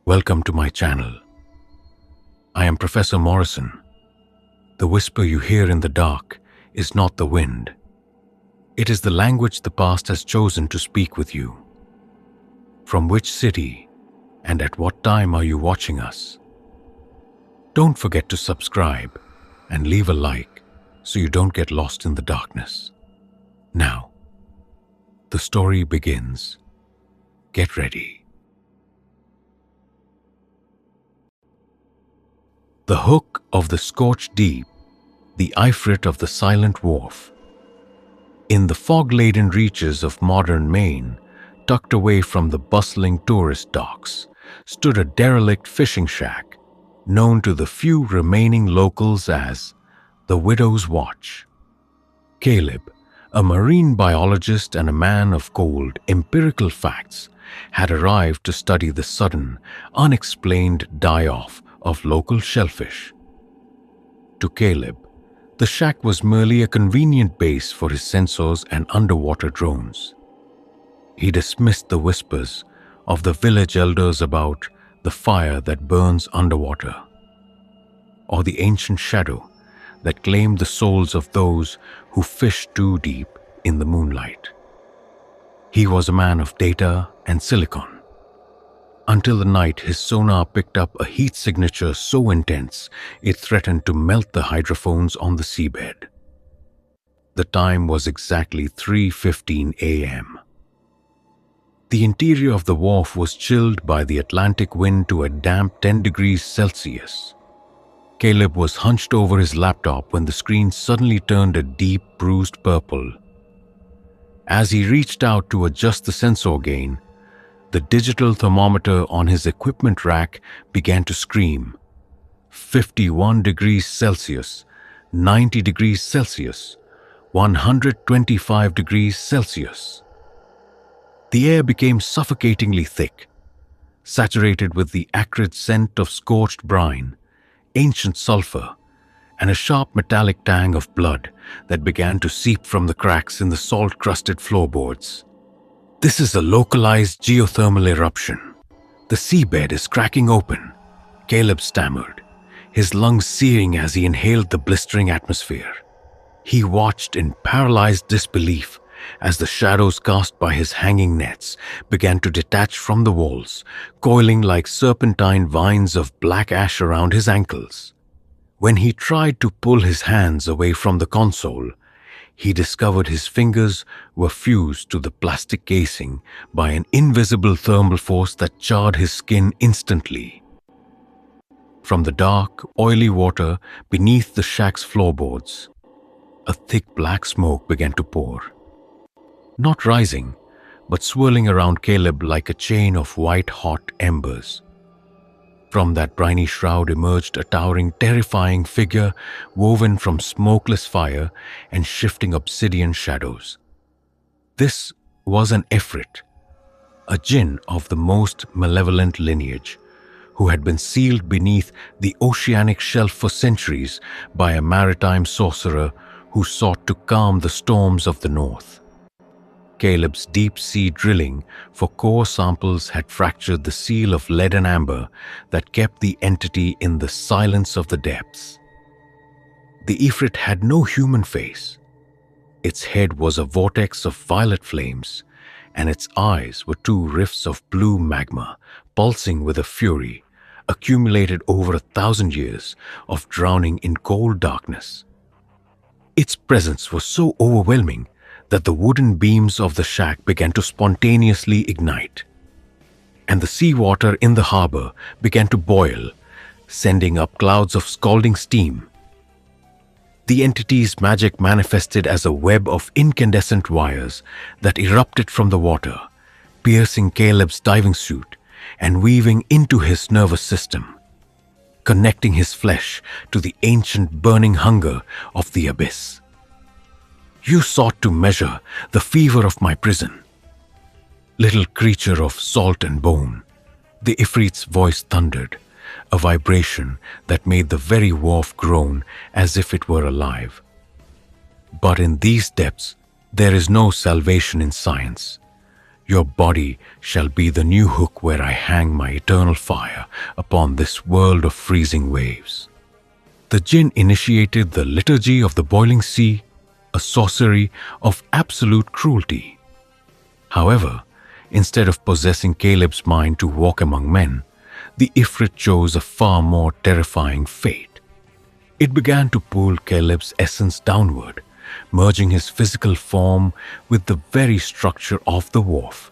Welcome to my channel. I am Professor Morrison. The whisper you hear in the dark is not the wind. It is the language the past has chosen to speak with you. From which city and at what time are you watching us? Don't forget to subscribe and leave a like so you don't get lost in the darkness. Now, the story begins. Get ready. The hook of the scorched deep, the ifrit of the silent wharf. In the fog-laden reaches of modern Maine, tucked away from the bustling tourist docks, stood a derelict fishing shack, known to the few remaining locals as the Widow's Watch. Caleb, a marine biologist and a man of cold, empirical facts, had arrived to study the sudden, unexplained die-off of local shellfish. To Caleb, the shack was merely a convenient base for his sensors and underwater drones. He dismissed the whispers of the village elders about the fire that burns underwater, or the ancient shadow that claimed the souls of those who fish too deep in the moonlight. He was a man of data and silicon. Until the night his sonar picked up a heat signature so intense it threatened to melt the hydrophones on the seabed. The time was exactly 3:15 a.m. The interior of the wharf was chilled by the Atlantic wind to a damp 10 degrees Celsius. Caleb was hunched over his laptop when the screen suddenly turned a deep, bruised purple. As he reached out to adjust the sensor gain, the digital thermometer on his equipment rack began to scream. 51 degrees Celsius, 90 degrees Celsius, 125 degrees Celsius. The air became suffocatingly thick, saturated with the acrid scent of scorched brine, ancient sulfur, and a sharp metallic tang of blood that began to seep from the cracks in the salt-crusted floorboards. "This is a localized geothermal eruption. The seabed is cracking open," Caleb stammered, his lungs searing as he inhaled the blistering atmosphere. He watched in paralyzed disbelief as the shadows cast by his hanging nets began to detach from the walls, coiling like serpentine vines of black ash around his ankles. When he tried to pull his hands away from the console, he discovered his fingers were fused to the plastic casing by an invisible thermal force that charred his skin instantly. From the dark, oily water beneath the shack's floorboards, a thick black smoke began to pour. Not rising, but swirling around Caleb like a chain of white-hot embers. From that briny shroud emerged a towering, terrifying figure woven from smokeless fire and shifting obsidian shadows. This was an Ifrit, a jinn of the most malevolent lineage, who had been sealed beneath the oceanic shelf for centuries by a maritime sorcerer who sought to calm the storms of the north. Caleb's deep-sea drilling for core samples had fractured the seal of lead and amber that kept the entity in the silence of the depths. The Ifrit had no human face. Its head was a vortex of violet flames, and its eyes were two rifts of blue magma pulsing with a fury accumulated over 1,000 years of drowning in cold darkness. Its presence was so overwhelming that the wooden beams of the shack began to spontaneously ignite, and the seawater in the harbor began to boil, sending up clouds of scalding steam. The entity's magic manifested as a web of incandescent wires that erupted from the water, piercing Caleb's diving suit and weaving into his nervous system, connecting his flesh to the ancient burning hunger of the abyss. "You sought to measure the fever of my prison. Little creature of salt and bone," the Ifrit's voice thundered, a vibration that made the very wharf groan as if it were alive. "But in these depths, there is no salvation in science. Your body shall be the new hook where I hang my eternal fire upon this world of freezing waves. The jinn initiated the liturgy of the boiling sea, a sorcery of absolute cruelty. However, instead of possessing Caleb's mind to walk among men, the Ifrit chose a far more terrifying fate. It began to pull Caleb's essence downward, merging his physical form with the very structure of the wharf.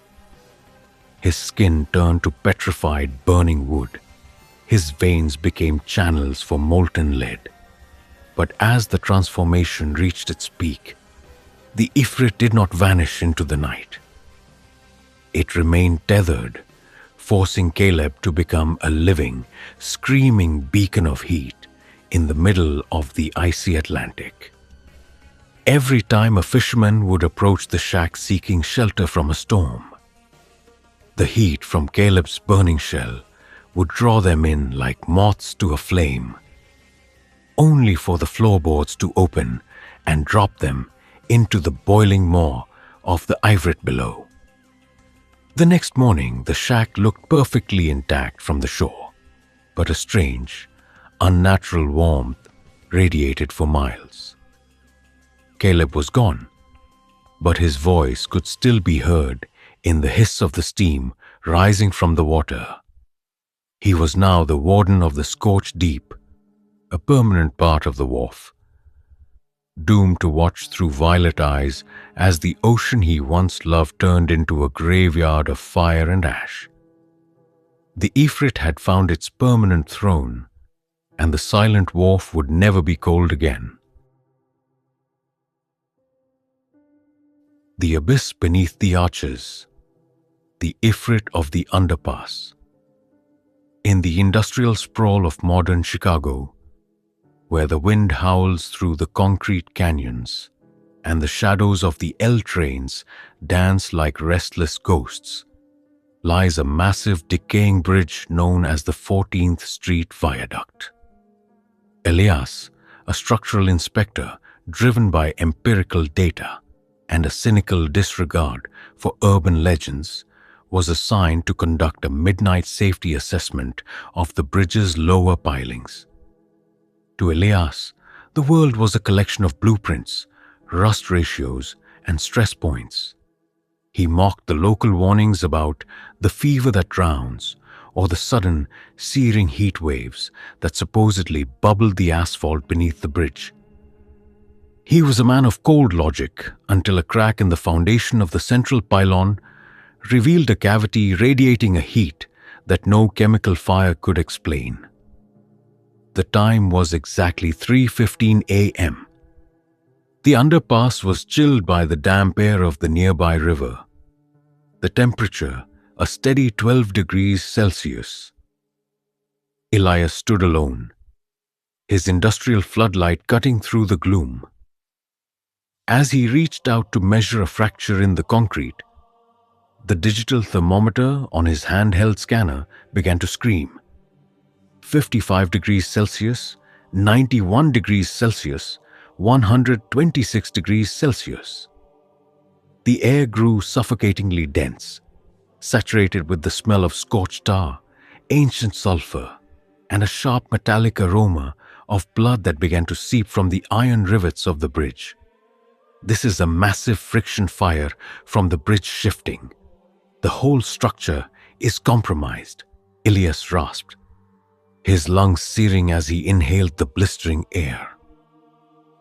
His skin turned to petrified, burning wood. His veins became channels for molten lead. But as the transformation reached its peak, the Ifrit did not vanish into the night. It remained tethered, forcing Caleb to become a living, screaming beacon of heat in the middle of the icy Atlantic. Every time a fisherman would approach the shack seeking shelter from a storm, the heat from Caleb's burning shell would draw them in like moths to a flame, only for the floorboards to open and drop them into the boiling maw of the Ifrit below. The next morning, the shack looked perfectly intact from the shore, but a strange, unnatural warmth radiated for miles. Caleb was gone, but his voice could still be heard in the hiss of the steam rising from the water. He was now the warden of the scorched deep, a permanent part of the wharf, doomed to watch through violet eyes as the ocean he once loved turned into a graveyard of fire and ash. The Ifrit had found its permanent throne, and the silent wharf would never be cold again. The abyss beneath the arches, the Ifrit of the underpass. In the industrial sprawl of modern Chicago, where the wind howls through the concrete canyons and the shadows of the L trains dance like restless ghosts, lies a massive decaying bridge known as the 14th Street Viaduct. Elias, a structural inspector driven by empirical data and a cynical disregard for urban legends, was assigned to conduct a midnight safety assessment of the bridge's lower pilings. To Elias, the world was a collection of blueprints, rust ratios, and stress points. He mocked the local warnings about the fever that drowns or the sudden, searing heat waves that supposedly bubbled the asphalt beneath the bridge. He was a man of cold logic until a crack in the foundation of the central pylon revealed a cavity radiating a heat that no chemical fire could explain. The time was exactly 3:15 a.m. The underpass was chilled by the damp air of the nearby river. The temperature, a steady 12 degrees Celsius. Elias stood alone, his industrial floodlight cutting through the gloom. As he reached out to measure a fracture in the concrete, the digital thermometer on his handheld scanner began to scream. 55 degrees Celsius, 91 degrees Celsius, 126 degrees Celsius. The air grew suffocatingly dense, saturated with the smell of scorched tar, ancient sulfur, and a sharp metallic aroma of blood that began to seep from the iron rivets of the bridge. This is a massive friction fire from the bridge shifting. The whole structure is compromised, Elias rasped, his lungs searing as he inhaled the blistering air.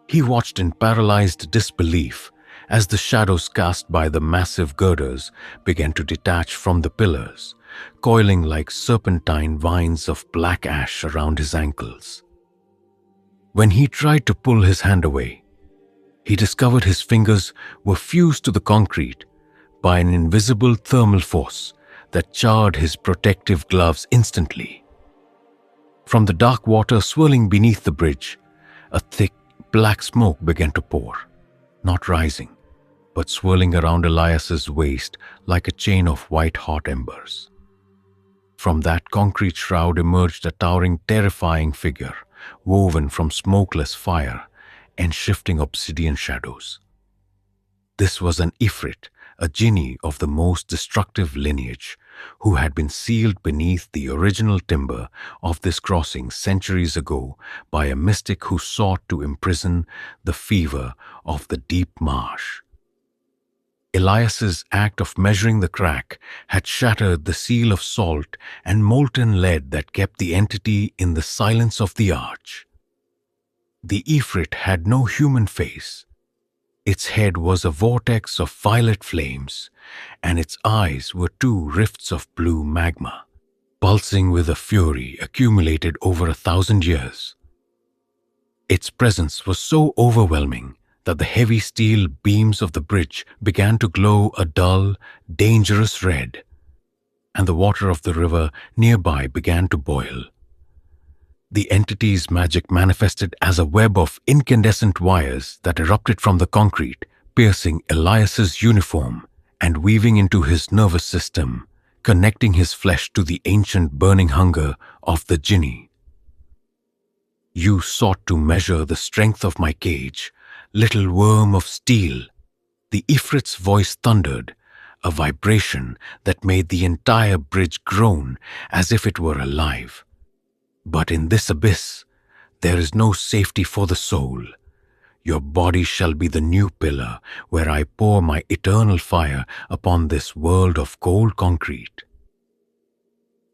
He watched in paralyzed disbelief as the shadows cast by the massive girders began to detach from the pillars, coiling like serpentine vines of black ash around his ankles. When he tried to pull his hand away, he discovered his fingers were fused to the concrete by an invisible thermal force that charred his protective gloves instantly. From the dark water swirling beneath the bridge, a thick, black smoke began to pour, not rising, but swirling around Elias's waist like a chain of white-hot embers. From that concrete shroud emerged a towering, terrifying figure, woven from smokeless fire and shifting obsidian shadows. This was an Ifrit, a genie of the most destructive lineage, who had been sealed beneath the original timber of this crossing centuries ago by a mystic who sought to imprison the fever of the deep marsh. Elias's act of measuring the crack had shattered the seal of salt and molten lead that kept the entity in the silence of the arch. The Ifrit had no human face. Its head was a vortex of violet flames, and its eyes were two rifts of blue magma, pulsing with a fury accumulated over 1,000 years. Its presence was so overwhelming that the heavy steel beams of the bridge began to glow a dull, dangerous red, and the water of the river nearby began to boil. The entity's magic manifested as a web of incandescent wires that erupted from the concrete, piercing Elias's uniform and weaving into his nervous system, connecting his flesh to the ancient burning hunger of the Jinni. "You sought to measure the strength of my cage, little worm of steel," the Ifrit's voice thundered, a vibration that made the entire bridge groan as if it were alive. "But in this abyss, there is no safety for the soul. Your body shall be the new pillar where I pour my eternal fire upon this world of cold concrete."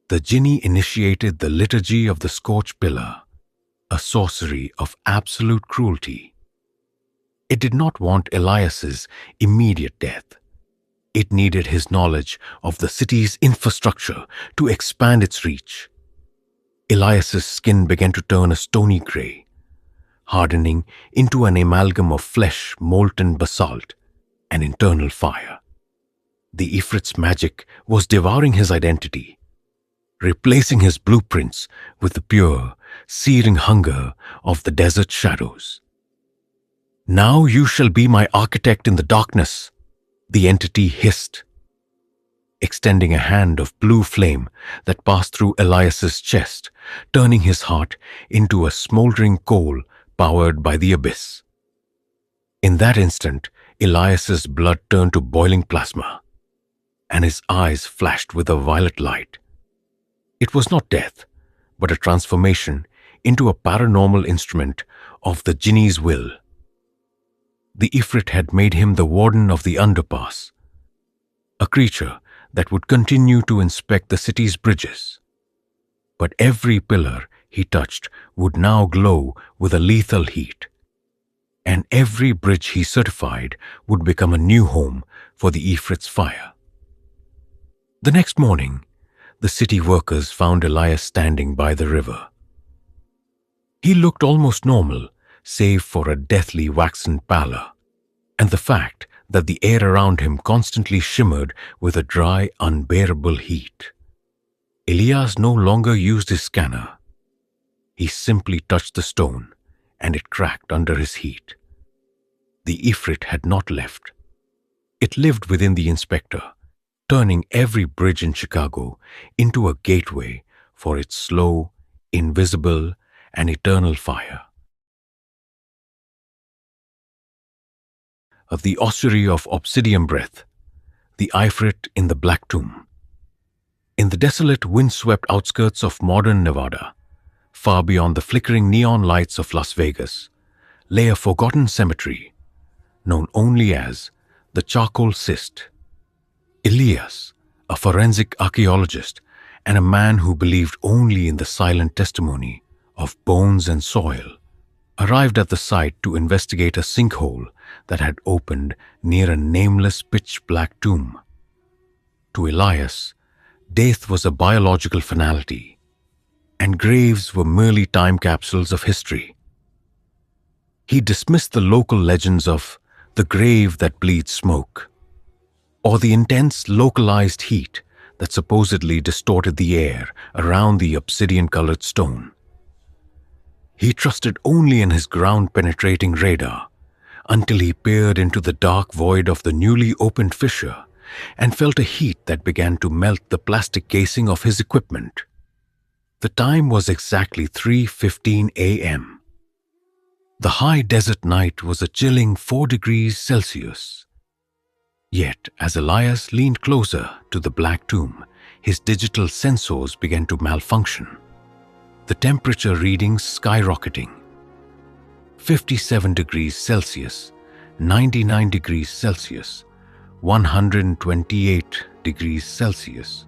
The Jinni initiated the liturgy of the scorched pillar, a sorcery of absolute cruelty. It did not want Elias's immediate death. It needed his knowledge of the city's infrastructure to expand its reach. Elias's skin began to turn a stony gray, hardening into an amalgam of flesh, molten basalt, and internal fire. The Ifrit's magic was devouring his identity, replacing his blueprints with the pure, searing hunger of the desert shadows. "Now you shall be my architect in the darkness," the entity hissed, extending a hand of blue flame that passed through Elias's chest, turning his heart into a smoldering coal powered by the abyss. In that instant, Elias's blood turned to boiling plasma, and his eyes flashed with a violet light. It was not death, but a transformation into a paranormal instrument of the Jinni's will. The Ifrit had made him the warden of the underpass, a creature that would continue to inspect the city's bridges. But every pillar he touched would now glow with a lethal heat, and every bridge he certified would become a new home for the Ifrit's fire. The next morning, the city workers found Elias standing by the river. He looked almost normal, save for a deathly waxen pallor, and the fact that the air around him constantly shimmered with a dry, unbearable heat. Elias no longer used his scanner. He simply touched the stone, and it cracked under his heat. The Ifrit had not left. It lived within the inspector, turning every bridge in Chicago into a gateway for its slow, invisible, and eternal fire. Of the ossuary of obsidian breath, the Ifrit in the Black Tomb. In the desolate, wind-swept outskirts of modern Nevada, far beyond the flickering neon lights of Las Vegas, lay a forgotten cemetery, known only as the Charcoal Cyst. Elias, a forensic archaeologist and a man who believed only in the silent testimony of bones and soil, arrived at the site to investigate a sinkhole that had opened near a nameless pitch-black tomb. To Elias, death was a biological finality, and graves were merely time capsules of history. He dismissed the local legends of the grave that bleeds smoke, or the intense localized heat that supposedly distorted the air around the obsidian-colored stone. He trusted only in his ground-penetrating radar until he peered into the dark void of the newly opened fissure and felt a heat that began to melt the plastic casing of his equipment. The time was exactly 3:15 a.m. The high desert night was a chilling 4 degrees Celsius. Yet, as Elias leaned closer to the black tomb, his digital sensors began to malfunction. The temperature readings skyrocketing. 57 degrees Celsius, 99 degrees Celsius, 128 degrees Celsius.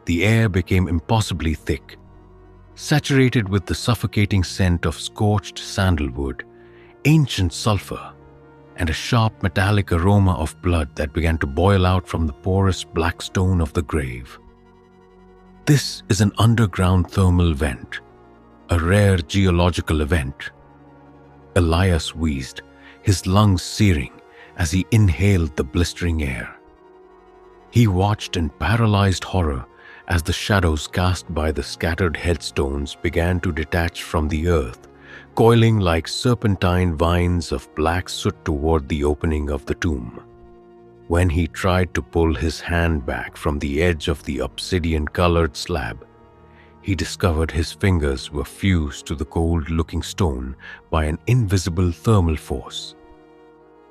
The air became impossibly thick, saturated with the suffocating scent of scorched sandalwood, ancient sulfur, and a sharp metallic aroma of blood that began to boil out from the porous black stone of the grave. This is an underground thermal vent, a rare geological event. Elias wheezed, his lungs searing as he inhaled the blistering air. He watched in paralyzed horror as the shadows cast by the scattered headstones began to detach from the earth, coiling like serpentine vines of black soot toward the opening of the tomb. When he tried to pull his hand back from the edge of the obsidian-colored slab, he discovered his fingers were fused to the cold-looking stone by an invisible thermal force.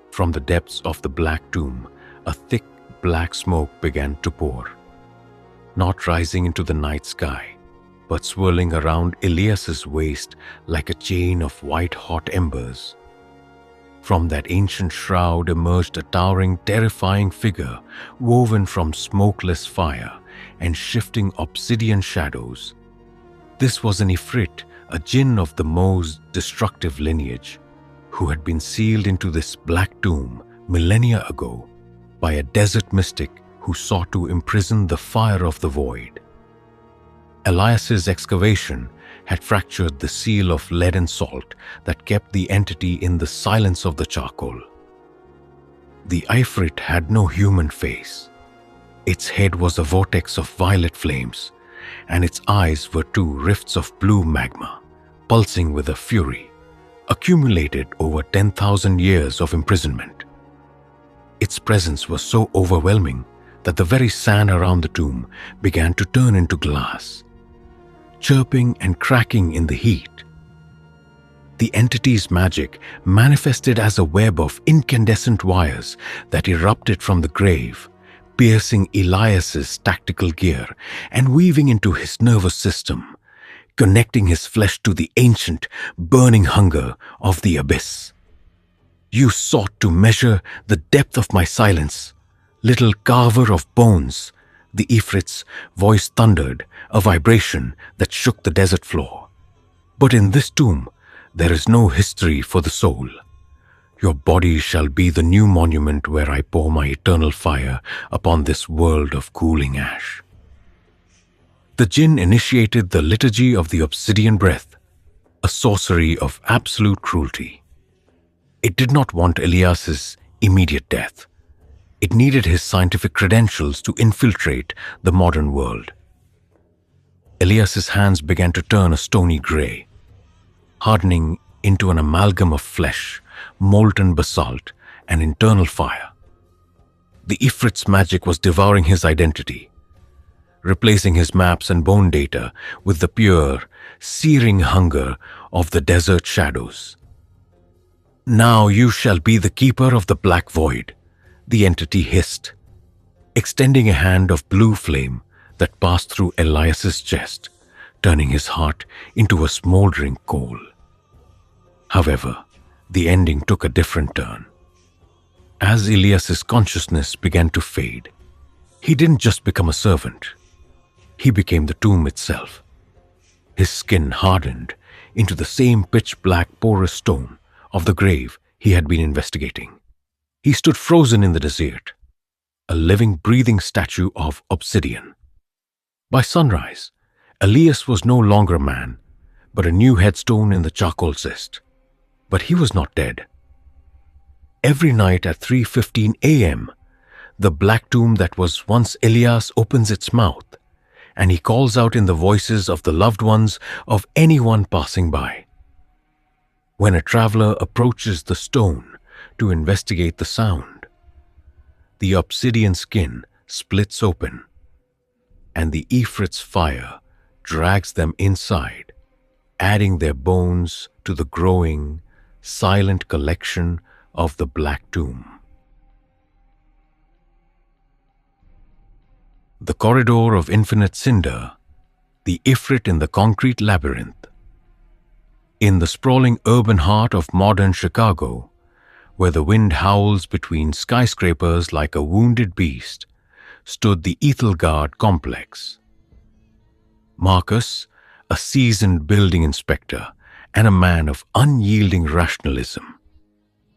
From the depths of the black tomb, a thick black smoke began to pour, not rising into the night sky, but swirling around Elias's waist like a chain of white-hot embers. From that ancient shroud emerged a towering, terrifying figure woven from smokeless fire and shifting obsidian shadows. This was an Ifrit, a jinn of the most destructive lineage, who had been sealed into this black tomb millennia ago by a desert mystic who sought to imprison the fire of the void. Elias's excavation had fractured the seal of lead and salt that kept the entity in the silence of the charcoal. The Ifrit had no human face. Its head was a vortex of violet flames, and its eyes were two rifts of blue magma, pulsing with a fury, accumulated over 10,000 years of imprisonment. Its presence was so overwhelming that the very sand around the tomb began to turn into glass, chirping and cracking in the heat. The entity's magic manifested as a web of incandescent wires that erupted from the grave, piercing Elias's tactical gear and weaving into his nervous system, connecting his flesh to the ancient, burning hunger of the abyss. "You sought to measure the depth of my silence, little carver of bones," the Ifrit's voice thundered, a vibration that shook the desert floor. "But in this tomb, there is no history for the soul. Your body shall be the new monument where I pour my eternal fire upon this world of cooling ash." The jinn initiated the liturgy of the obsidian breath, a sorcery of absolute cruelty. It did not want Elias's immediate death. It needed his scientific credentials to infiltrate the modern world. Elias's hands began to turn a stony gray, hardening into an amalgam of flesh, molten basalt, and internal fire. The Ifrit's magic was devouring his identity, replacing his maps and bone data with the pure, searing hunger of the desert shadows. "Now you shall be the keeper of the black void," the entity hissed, extending a hand of blue flame that passed through Elias's chest, turning his heart into a smoldering coal. However, the ending took a different turn. As Elias's consciousness began to fade, he didn't just become a servant. He became the tomb itself. His skin hardened into the same pitch-black porous stone of the grave he had been investigating. He stood frozen in the desert, a living, breathing statue of obsidian. By sunrise, Elias was no longer a man, but a new headstone in the charcoal zest. But he was not dead. Every night at 3:15 a.m., the black tomb that was once Elias opens its mouth, and he calls out in the voices of the loved ones of anyone passing by. When a traveler approaches the stone to investigate the sound, the obsidian skin splits open, and the Ifrit's fire drags them inside, adding their bones to the growing, silent collection of the black tomb. The corridor of infinite cinder, the Ifrit in the concrete labyrinth. In the sprawling urban heart of modern Chicago, where the wind howls between skyscrapers like a wounded beast, stood the Ethelgard complex. Marcus, a seasoned building inspector and a man of unyielding rationalism,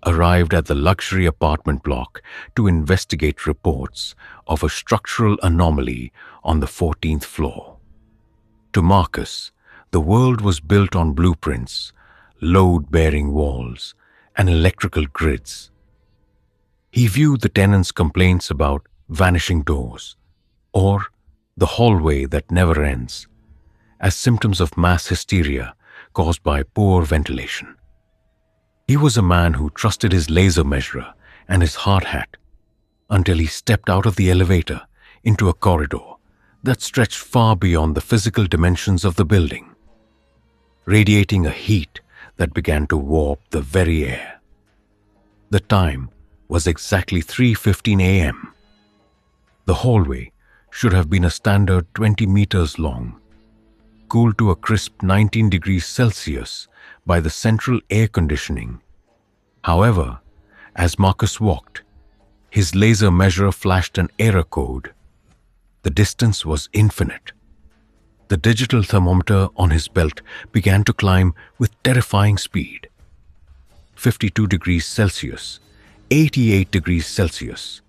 arrived at the luxury apartment block to investigate reports of a structural anomaly on the 14th floor. To Marcus, the world was built on blueprints, load-bearing walls, and electrical grids. He viewed the tenants' complaints about vanishing doors or the hallway that never ends as symptoms of mass hysteria caused by poor ventilation. He was a man who trusted his laser measurer and his hard hat until he stepped out of the elevator into a corridor that stretched far beyond the physical dimensions of the building, radiating a heat that began to warp the very air. The time was exactly 3:15 a.m. The hallway should have been a standard 20 meters long, cooled to a crisp 19 degrees Celsius by the central air conditioning. However, as Marcus walked, his laser measurer flashed an error code. The distance was infinite. The digital thermometer on his belt began to climb with terrifying speed. 52 degrees Celsius, 88 degrees Celsius,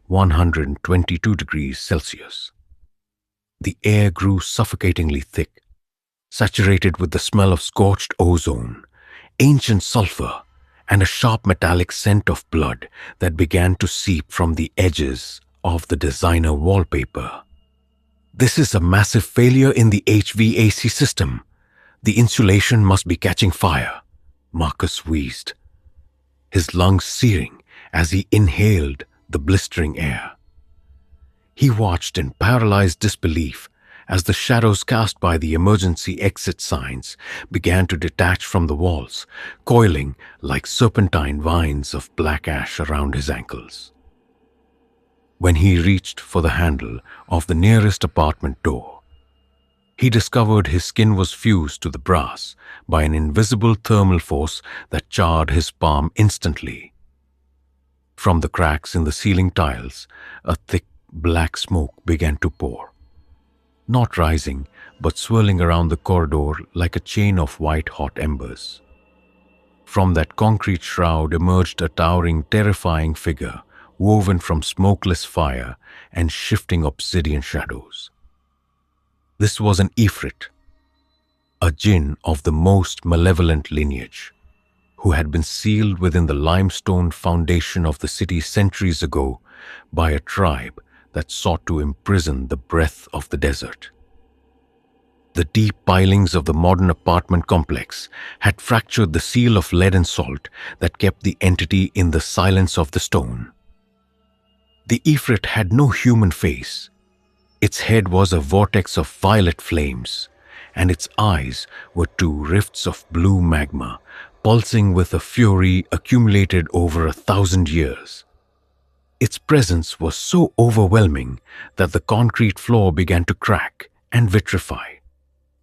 122 degrees Celsius. The air grew suffocatingly thick, saturated with the smell of scorched ozone, ancient sulfur, and a sharp metallic scent of blood that began to seep from the edges of the designer wallpaper. "This is a massive failure in the HVAC system. The insulation must be catching fire," Marcus wheezed, his lungs searing as he inhaled the blistering air. He watched in paralyzed disbelief as the shadows cast by the emergency exit signs began to detach from the walls, coiling like serpentine vines of black ash around his ankles. When he reached for the handle of the nearest apartment door, he discovered his skin was fused to the brass by an invisible thermal force that charred his palm instantly. From the cracks in the ceiling tiles, a thick black smoke began to pour, not rising but swirling around the corridor like a chain of white-hot embers. From that concrete shroud emerged a towering, terrifying figure woven from smokeless fire and shifting obsidian shadows. This was an Ifrit, a jinn of the most malevolent lineage, who had been sealed within the limestone foundation of the city centuries ago by a tribe that sought to imprison the breath of the desert. The deep pilings of the modern apartment complex had fractured the seal of lead and salt that kept the entity in the silence of the stone. The Ifrit had no human face. Its head was a vortex of violet flames, and its eyes were two rifts of blue magma, pulsing with a fury accumulated over 1,000 years. Its presence was so overwhelming that the concrete floor began to crack and vitrify,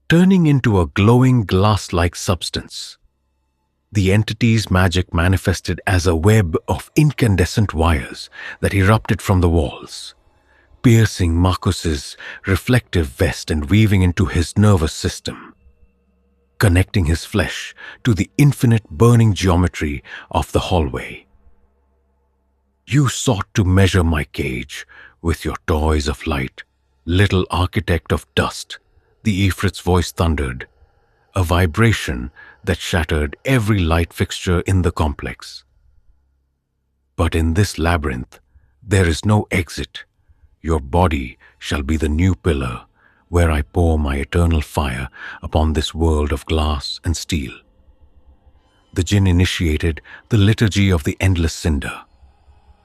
turning into a glowing glass-like substance. The entity's magic manifested as a web of incandescent wires that erupted from the walls, piercing Marcus's reflective vest and weaving into his nervous system, connecting his flesh to the infinite burning geometry of the hallway. "You sought to measure my cage with your toys of light, little architect of dust," the Ifrit's voice thundered, a vibration that shattered every light fixture in the complex. "But in this labyrinth, there is no exit. Your body shall be the new pillar where I pour my eternal fire upon this world of glass and steel." The jinn initiated the liturgy of the endless cinder,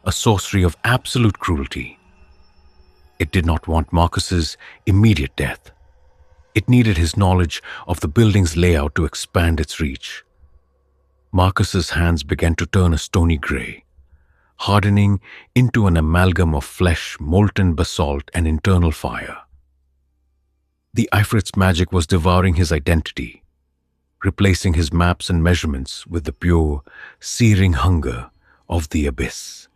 a sorcery of absolute cruelty. It did not want Marcus's immediate death. It needed his knowledge of the building's layout to expand its reach. Marcus's hands began to turn a stony gray, hardening into an amalgam of flesh, molten basalt, and internal fire. The Ifrit's magic was devouring his identity, replacing his maps and measurements with the pure, searing hunger of the abyss.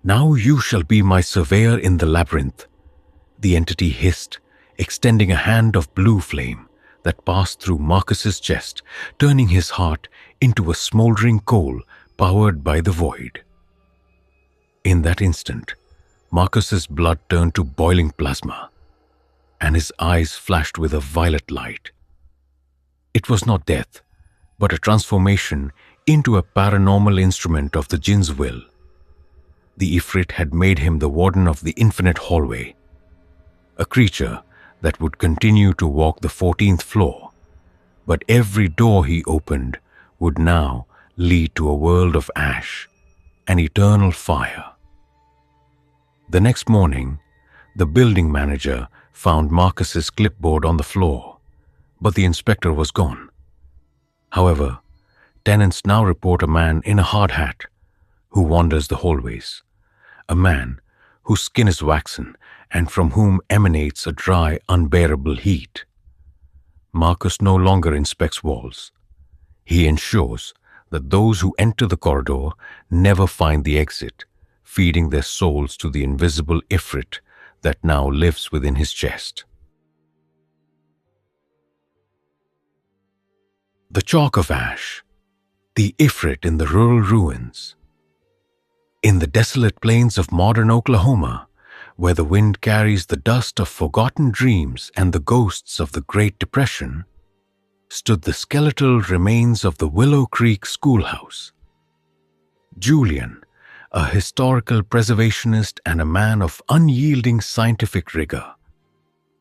"Now you shall be my surveyor in the labyrinth," the entity hissed, extending a hand of blue flame that passed through Marcus's chest, turning his heart into a smoldering coal powered by the void. In that instant, Marcus's blood turned to boiling plasma, and his eyes flashed with a violet light. It was not death, but a transformation into a paranormal instrument of the Jinn's will. The Ifrit had made him the warden of the infinite hallway, a creature that would continue to walk the 14th floor, but every door he opened would now lead to a world of ash and eternal fire. The next morning, the building manager found Marcus's clipboard on the floor, but the inspector was gone. However, tenants now report a man in a hard hat who wanders the hallways, a man whose skin is waxen and from whom emanates a dry, unbearable heat. Marcus no longer inspects walls. He ensures that those who enter the corridor never find the exit, feeding their souls to the invisible Ifrit that now lives within his chest. The Chalk of Ash, the Ifrit in the rural ruins. In the desolate plains of modern Oklahoma, where the wind carries the dust of forgotten dreams and the ghosts of the Great Depression, stood the skeletal remains of the Willow Creek Schoolhouse. Julian, a historical preservationist and a man of unyielding scientific rigor,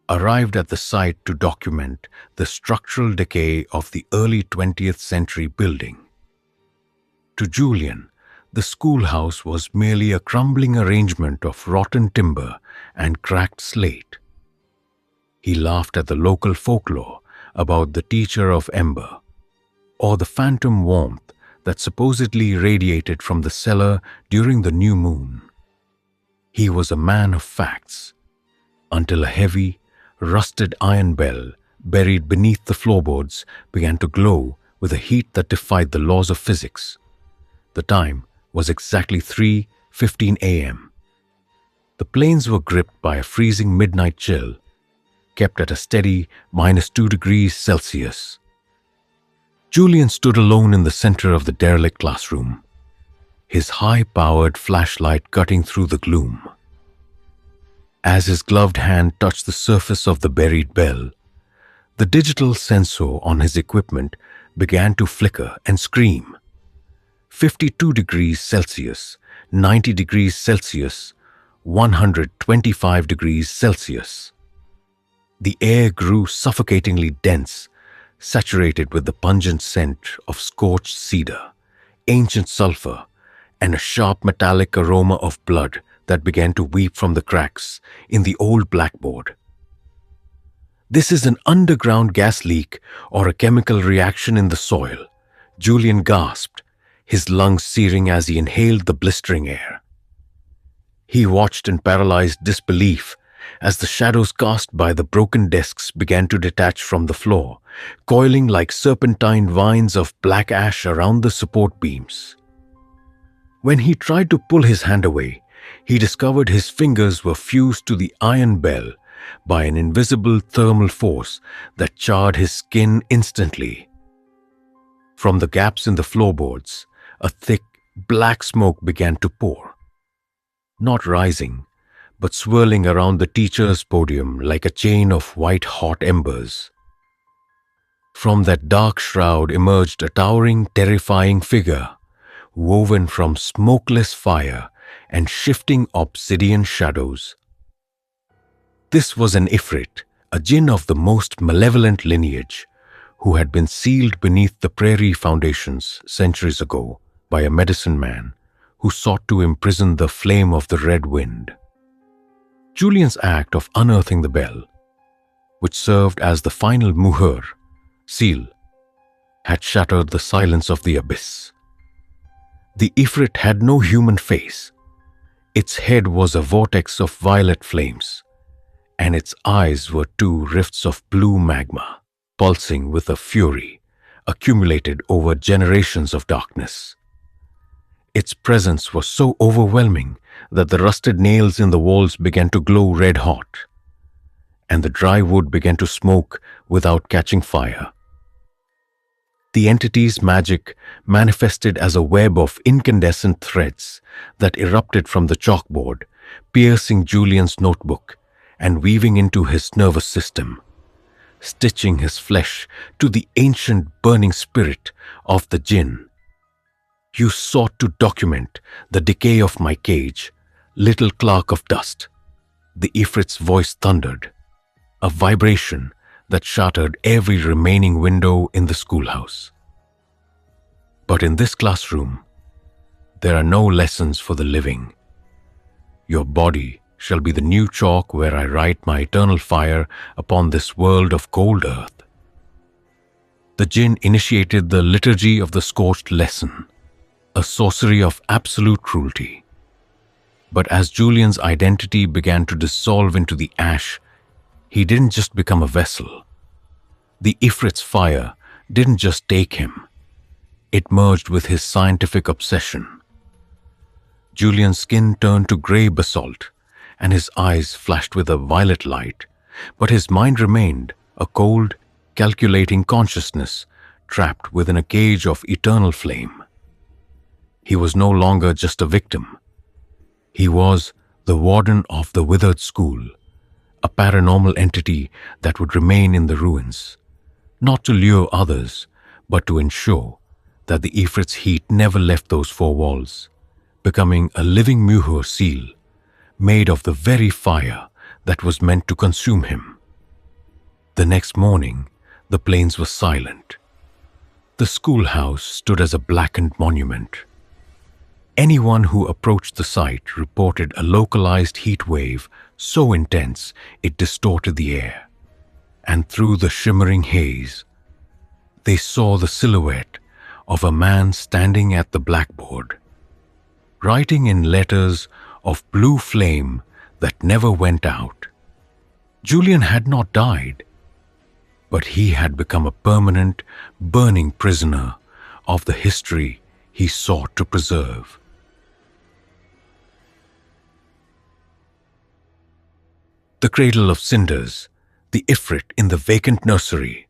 arrived at the site to document the structural decay of the early 20th century building. To Julian, the schoolhouse was merely a crumbling arrangement of rotten timber and cracked slate. He laughed at the local folklore about the teacher of ember, or the phantom warmth that supposedly radiated from the cellar during the new moon. He was a man of facts, until a heavy, rusted iron bell buried beneath the floorboards began to glow with a heat that defied the laws of physics. The time was exactly 3:15 a.m. The plains were gripped by a freezing midnight chill, kept at a steady -2 degrees Celsius. Julian stood alone in the center of the derelict classroom, his high-powered flashlight cutting through the gloom. As his gloved hand touched the surface of the buried bell, the digital sensor on his equipment began to flicker and scream. 52 degrees Celsius, 90 degrees Celsius, 125 degrees Celsius. The air grew suffocatingly dense, saturated with the pungent scent of scorched cedar, ancient sulfur, and a sharp metallic aroma of blood that began to weep from the cracks in the old blackboard. "This is an underground gas leak or a chemical reaction in the soil," Julian gasped, his lungs searing as he inhaled the blistering air. He watched in paralyzed disbelief as the shadows cast by the broken desks began to detach from the floor, coiling like serpentine vines of black ash around the support beams. When he tried to pull his hand away, he discovered his fingers were fused to the iron bell by an invisible thermal force that charred his skin instantly. From the gaps in the floorboards, a thick, black smoke began to pour, not rising, but swirling around the teacher's podium like a chain of white-hot embers. From that dark shroud emerged a towering, terrifying figure, woven from smokeless fire and shifting obsidian shadows. This was an Ifrit, a Jinn of the most malevolent lineage, who had been sealed beneath the prairie foundations centuries ago by a medicine man who sought to imprison the flame of the red wind. Julian's act of unearthing the bell, which served as the final muhur, seal, had shattered the silence of the abyss. The Ifrit had no human face. Its head was a vortex of violet flames, and its eyes were two rifts of blue magma, pulsing with a fury accumulated over generations of darkness. Its presence was so overwhelming that the rusted nails in the walls began to glow red hot, and the dry wood began to smoke without catching fire. The entity's magic manifested as a web of incandescent threads that erupted from the chalkboard, piercing Julian's notebook and weaving into his nervous system, stitching his flesh to the ancient burning spirit of the jinn. You sought to document the decay of my cage, little clerk of dust. The Ifrit's voice thundered, a vibration that shattered every remaining window in the schoolhouse. But in this classroom, there are no lessons for the living. Your body shall be the new chalk where I write my eternal fire upon this world of cold earth. The jinn initiated the liturgy of the scorched lesson, a sorcery of absolute cruelty. But as Julian's identity began to dissolve into the ash, he didn't just become a vessel. The Ifrit's fire didn't just take him. It merged with his scientific obsession. Julian's skin turned to grey basalt, and his eyes flashed with a violet light, but his mind remained a cold, calculating consciousness trapped within a cage of eternal flame. He was no longer just a victim. He was the warden of the withered school, a paranormal entity that would remain in the ruins, not to lure others, but to ensure that the Ifrit's heat never left those four walls, becoming a living muhur seal, made of the very fire that was meant to consume him. The next morning, the plains were silent. The schoolhouse stood as a blackened monument. Anyone who approached the site reported a localized heat wave so intense it distorted the air, and through the shimmering haze, they saw the silhouette of a man standing at the blackboard, writing in letters of blue flame that never went out. Julian had not died, but he had become a permanent, burning prisoner of the history he sought to preserve. The cradle of cinders, the Ifrit in the vacant nursery.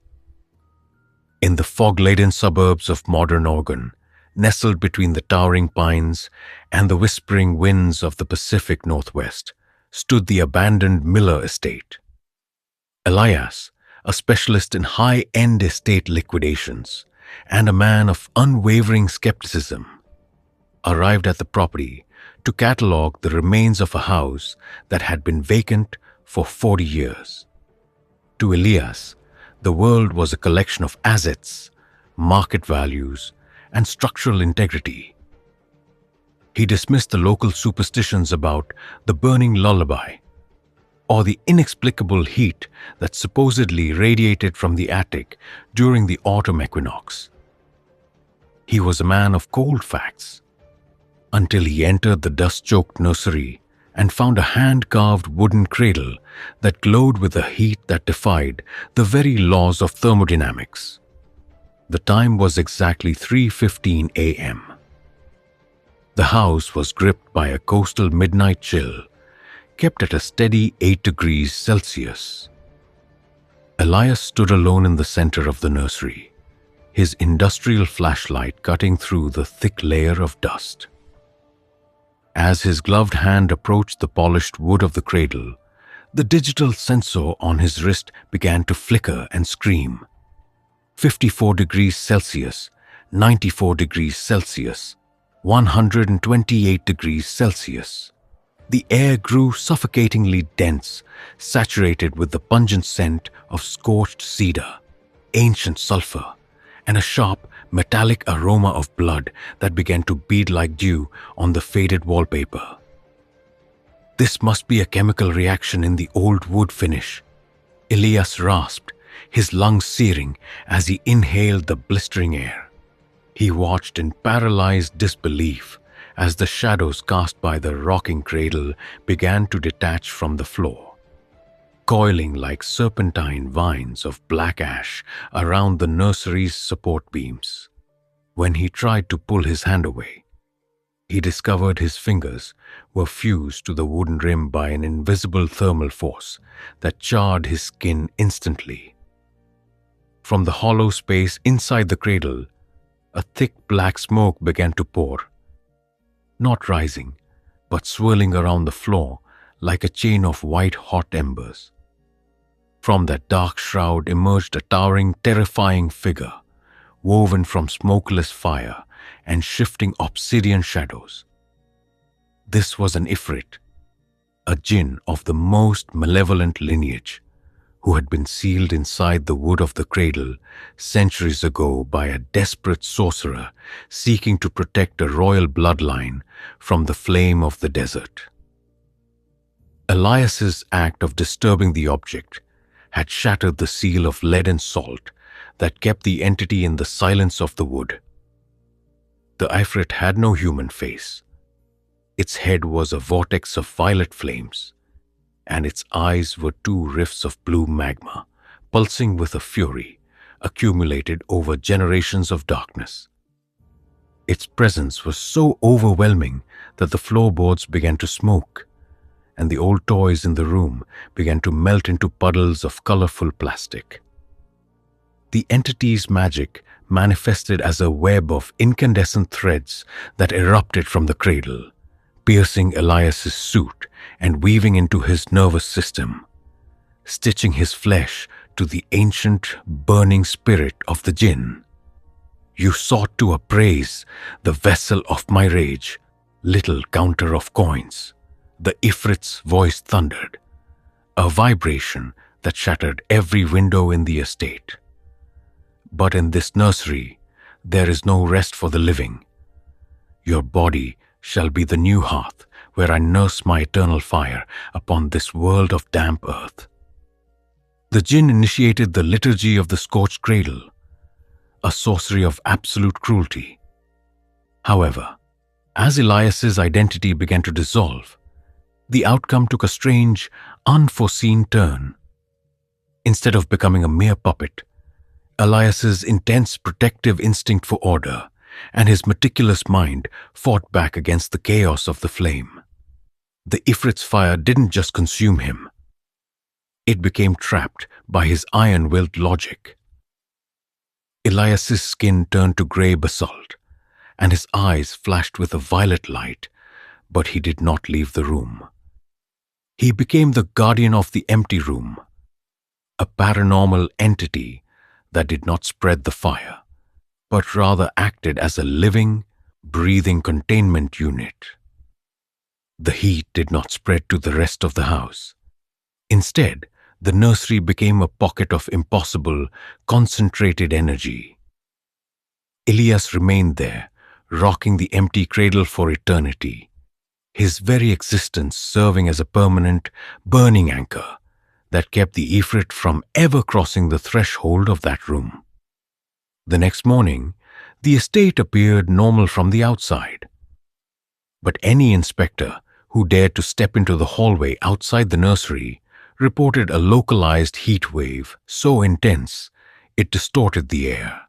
In the fog-laden suburbs of modern Oregon, nestled between the towering pines and the whispering winds of the Pacific Northwest, stood the abandoned Miller estate. Elias, a specialist in high-end estate liquidations and a man of unwavering skepticism, arrived at the property to catalogue the remains of a house that had been vacant for 40 years. To Elias, the world was a collection of assets, market values, and structural integrity. He dismissed the local superstitions about the burning lullaby or the inexplicable heat that supposedly radiated from the attic during the autumn equinox. He was a man of cold facts until he entered the dust-choked nursery and found a hand-carved wooden cradle that glowed with a heat that defied the very laws of thermodynamics. The time was exactly 3:15 a.m. The house was gripped by a coastal midnight chill, kept at a steady 8 degrees Celsius. Elias stood alone in the center of the nursery, his industrial flashlight cutting through the thick layer of dust. As his gloved hand approached the polished wood of the cradle, the digital sensor on his wrist began to flicker and scream. 54 degrees Celsius, 94 degrees Celsius, 128 degrees Celsius. The air grew suffocatingly dense, saturated with the pungent scent of scorched cedar, ancient sulfur, and a sharp, metallic aroma of blood that began to bead like dew on the faded wallpaper. This must be a chemical reaction in the old wood finish, Elias rasped, his lungs searing as he inhaled the blistering air. He watched in paralyzed disbelief as the shadows cast by the rocking cradle began to detach from the floor, coiling like serpentine vines of black ash around the nursery's support beams. When he tried to pull his hand away, he discovered his fingers were fused to the wooden rim by an invisible thermal force that charred his skin instantly. From the hollow space inside the cradle, a thick black smoke began to pour, not rising, but swirling around the floor like a chain of white-hot embers. From that dark shroud emerged a towering, terrifying figure, woven from smokeless fire and shifting obsidian shadows. This was an Ifrit, a jinn of the most malevolent lineage, who had been sealed inside the wood of the cradle centuries ago by a desperate sorcerer seeking to protect a royal bloodline from the flame of the desert. Elias's act of disturbing the object had shattered the seal of lead and salt that kept the entity in the silence of the wood. The Ifrit had no human face. Its head was a vortex of violet flames, and its eyes were two rifts of blue magma, pulsing with a fury accumulated over generations of darkness. Its presence was so overwhelming that the floorboards began to smoke, and the old toys in the room began to melt into puddles of colorful plastic. The entity's magic manifested as a web of incandescent threads that erupted from the cradle, piercing Elias's suit and weaving into his nervous system, stitching his flesh to the ancient, burning spirit of the jinn. "You sought to appraise the vessel of my rage, little counter of coins," the Ifrit's voice thundered, a vibration that shattered every window in the estate. "But in this nursery, there is no rest for the living. Your body shall be the new hearth where I nurse my eternal fire upon this world of damp earth." The jinn initiated the liturgy of the scorched cradle, a sorcery of absolute cruelty. However, as Elias's identity began to dissolve, the outcome took a strange, unforeseen turn. Instead of becoming a mere puppet, Elias's intense protective instinct for order and his meticulous mind fought back against the chaos of the flame. The Ifrit's fire didn't just consume him. It became trapped by his iron-willed logic. Elias's skin turned to grey basalt, and his eyes flashed with a violet light, but he did not leave the room. He became the guardian of the empty room, a paranormal entity that did not spread the fire, but rather acted as a living, breathing containment unit. The heat did not spread to the rest of the house. Instead, the nursery became a pocket of impossible, concentrated energy. Elias remained there, rocking the empty cradle for eternity, his very existence serving as a permanent, burning anchor that kept the Ifrit from ever crossing the threshold of that room. The next morning, the estate appeared normal from the outside. But any inspector who dared to step into the hallway outside the nursery reported a localized heat wave so intense it distorted the air.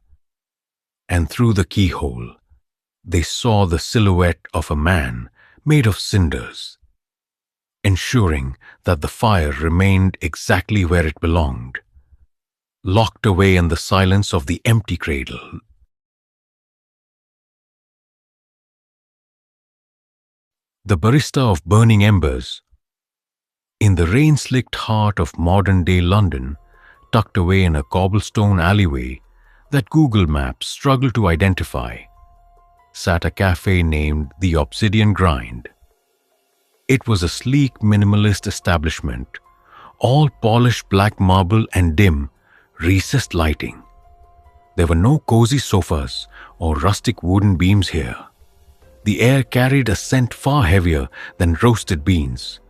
And through the keyhole, they saw the silhouette of a man made of cinders, ensuring that the fire remained exactly where it belonged, locked away in the silence of the empty cradle. The barista of burning embers. In the rain-slicked heart of modern-day London, tucked away in a cobblestone alleyway that Google Maps struggled to identify, sat a cafe named the Obsidian Grind. It was a sleek, minimalist establishment, all polished black marble and dim, recessed lighting. There were no cozy sofas or rustic wooden beams here. The air carried a scent far heavier than roasted beans.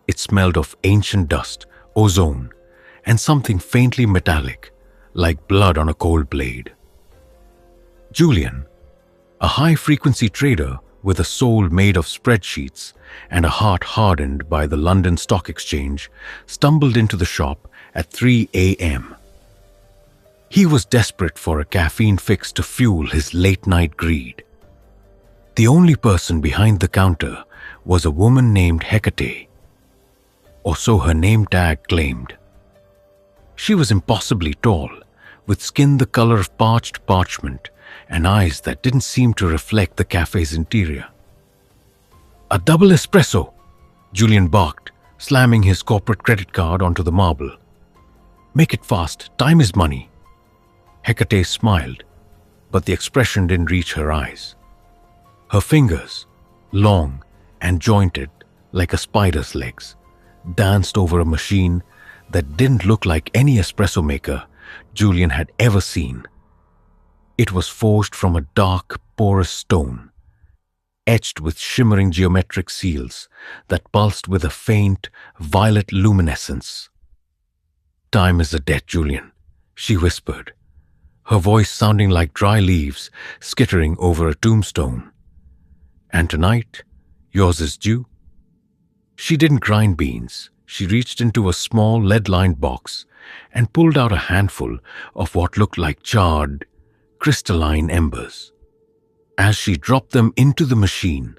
It smelled of ancient dust, ozone, and something faintly metallic, like blood on a cold blade. Julian, a high-frequency trader with a soul made of spreadsheets and a heart hardened by the London Stock Exchange, stumbled into the shop at 3 a.m. He was desperate for a caffeine fix to fuel his late-night greed. The only person behind the counter was a woman named Hecate, or so her name tag claimed. She was impossibly tall, with skin the color of parched parchment and eyes that didn't seem to reflect the cafe's interior. "A double espresso," Julian barked, slamming his corporate credit card onto the marble. "Make it fast, time is money." Hecate smiled, but the expression didn't reach her eyes. Her fingers, long and jointed like a spider's legs, danced over a machine that didn't look like any espresso maker Julian had ever seen. It was forged from a dark, porous stone, etched with shimmering geometric seals that pulsed with a faint, violet luminescence. "Time is a debt, Julian," she whispered, her voice sounding like dry leaves skittering over a tombstone. "And tonight, yours is due." She didn't grind beans. She reached into a small lead-lined box and pulled out a handful of what looked like charred, crystalline embers. As she dropped them into the machine,